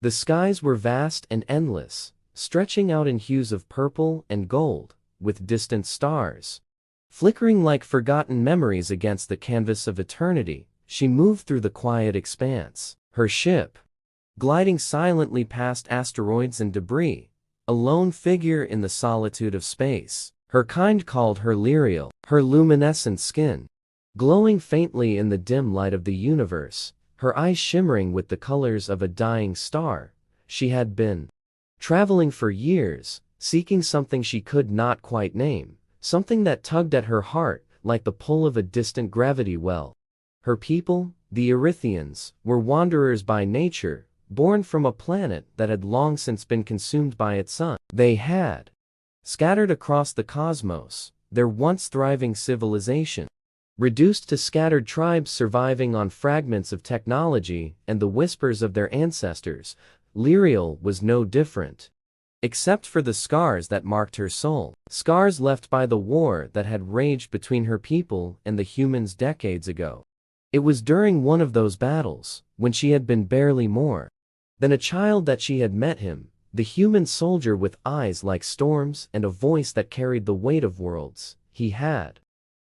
The skies were vast and endless, stretching out in hues of purple and gold, with distant stars flickering like forgotten memories against the canvas of eternity. She moved through the quiet expanse, her ship gliding silently past asteroids and debris, a lone figure in the solitude of space. Her kind called her Lyriel, her luminescent skin glowing faintly in the dim light of the universe, her eyes shimmering with the colors of a dying star. She had been traveling for years, seeking something she could not quite name, something that tugged at her heart like the pull of a distant gravity well. Her people, the Earthians, were wanderers by nature, born from a planet that had long since been consumed by its sun. They had scattered across the cosmos, their once thriving civilization reduced to scattered tribes surviving on fragments of technology and the whispers of their ancestors. Lyriel was no different, except for the scars that marked her soul, scars left by the war that had raged between her people and the humans decades ago. It was during one of those battles, when she had been barely more than a child, that she had met him, the human soldier with eyes like storms and a voice that carried the weight of worlds. He had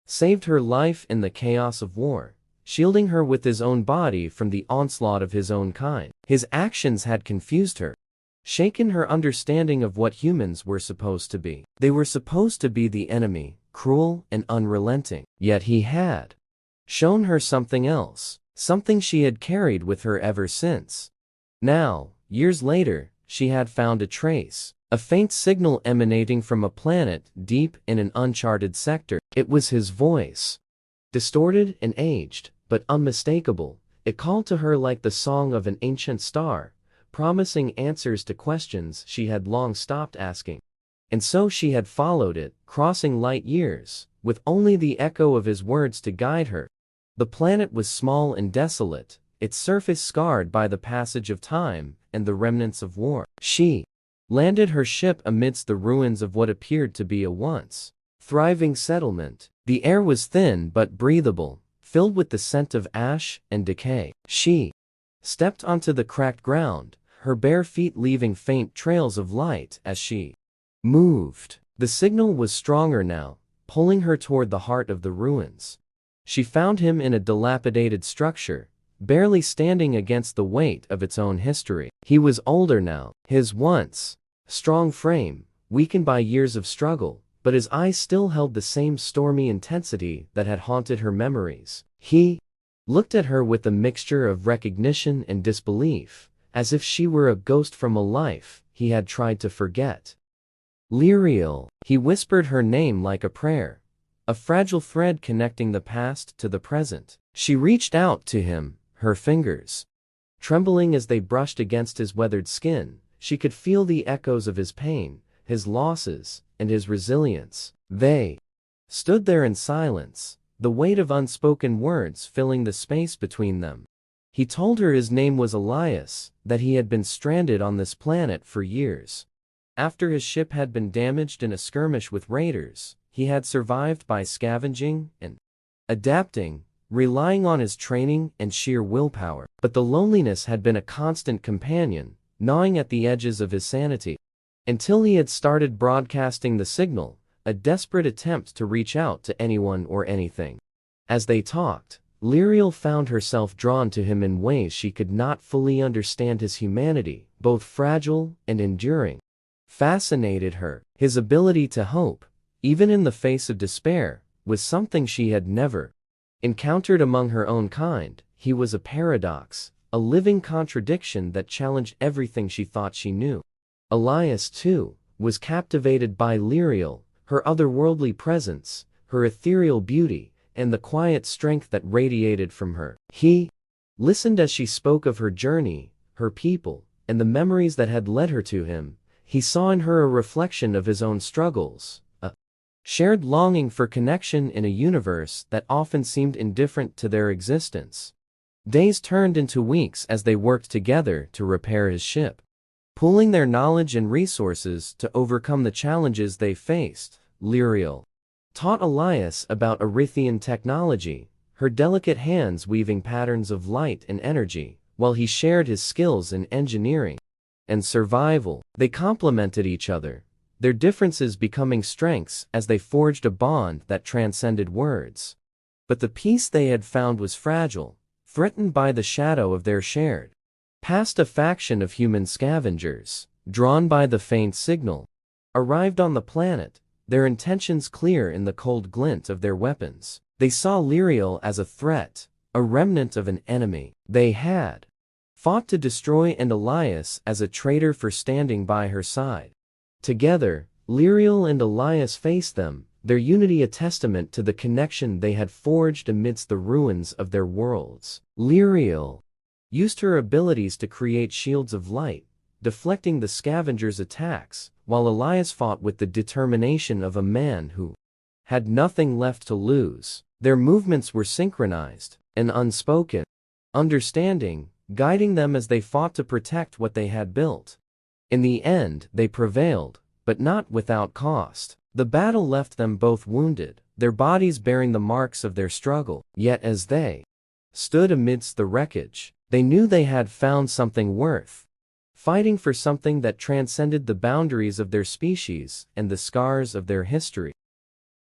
saved her life in the chaos of war, shielding her with his own body from the onslaught of his own kind. His actions had confused her, shaken her understanding of what humans were supposed to be. They were supposed to be the enemy, cruel and unrelenting. Yet he had shown her something else, something she had carried with her ever since. Now, years later, she had found a trace, a faint signal emanating from a planet deep in an uncharted sector. It was his voice, distorted and aged, but unmistakable. It called to her like the song of an ancient star, promising answers to questions she had long stopped asking. And so she had followed it, crossing light years, with only the echo of his words to guide her. The planet was small and desolate, its surface scarred by the passage of time and the remnants of war. She landed her ship amidst the ruins of what appeared to be a once thriving settlement. The air was thin but breathable, filled with the scent of ash and decay. She stepped onto the cracked ground, her bare feet leaving faint trails of light as she moved. The signal was stronger now, pulling her toward the heart of the ruins. She found him in a dilapidated structure, barely standing against the weight of its own history. He was older now, his once strong frame weakened by years of struggle, but his eyes still held the same stormy intensity that had haunted her memories. He looked at her with a mixture of recognition and disbelief, as if she were a ghost from a life he had tried to forget. Lyriel, he whispered her name like a prayer, a fragile thread connecting the past to the present. She reached out to him, her fingers trembling as they brushed against his weathered skin. She could feel the echoes of his pain, his losses, and his resilience. They stood there in silence, the weight of unspoken words filling the space between them. He told her his name was Elias, that he had been stranded on this planet for years. After his ship had been damaged in a skirmish with raiders, he had survived by scavenging and adapting, relying on his training and sheer willpower. But the loneliness had been a constant companion, gnawing at the edges of his sanity. Until he had started broadcasting the signal, a desperate attempt to reach out to anyone or anything. As they talked, Lyriel found herself drawn to him in ways she could not fully understand. His humanity, both fragile and enduring, fascinated her. His ability to hope, even in the face of despair, was something she had never encountered among her own kind. He was a paradox, a living contradiction that challenged everything she thought she knew. Elias, too, was captivated by Lyriel, her otherworldly presence, her ethereal beauty, and the quiet strength that radiated from her. He listened as she spoke of her journey, her people, and the memories that had led her to him. He saw in her a reflection of his own struggles, a shared longing for connection in a universe that often seemed indifferent to their existence. Days turned into weeks as they worked together to repair his ship, pooling their knowledge and resources to overcome the challenges they faced. Lyriel taught Elias about Earthian technology, her delicate hands weaving patterns of light and energy, while he shared his skills in engineering and survival. They complemented each other, their differences becoming strengths as they forged a bond that transcended words. But the peace they had found was fragile, threatened by the shadow of their shared past. A faction of human scavengers, drawn by the faint signal, arrived on the planet, their intentions clear in the cold glint of their weapons. They saw Lyriel as a threat, a remnant of an enemy they had fought to destroy, and Elias as a traitor for standing by her side. Together, Lyriel and Elias faced them, their unity a testament to the connection they had forged amidst the ruins of their worlds. Lyriel used her abilities to create shields of light, deflecting the scavengers' attacks, while Elias fought with the determination of a man who had nothing left to lose. Their movements were synchronized, an unspoken understanding guiding them as they fought to protect what they had built. In the end, they prevailed, but not without cost. The battle left them both wounded, their bodies bearing the marks of their struggle. Yet as they stood amidst the wreckage, they knew they had found something worth fighting for, something that transcended the boundaries of their species and the scars of their history.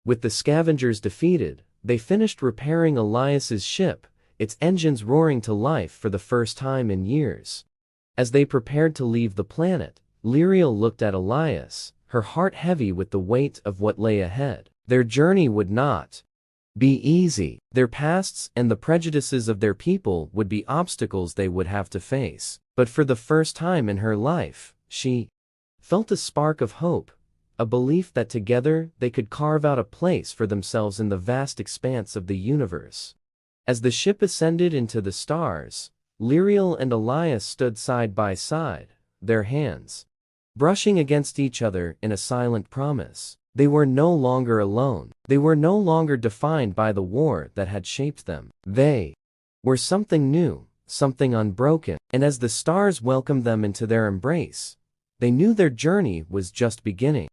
With the scavengers defeated, they finished repairing Elias's ship, its engines roaring to life for the first time in years. As they prepared to leave the planet, Lyriel looked at Elias, her heart heavy with the weight of what lay ahead. Their journey would not be easy. Their pasts and the prejudices of their people would be obstacles they would have to face. But for the first time in her life, she felt a spark of hope, a belief that together they could carve out a place for themselves in the vast expanse of the universe. As the ship ascended into the stars, Lyriel and Elias stood side by side, their hands brushing against each other in a silent promise. They were no longer alone. They were no longer defined by the war that had shaped them. They were something new, something unbroken, and as the stars welcomed them into their embrace, they knew their journey was just beginning.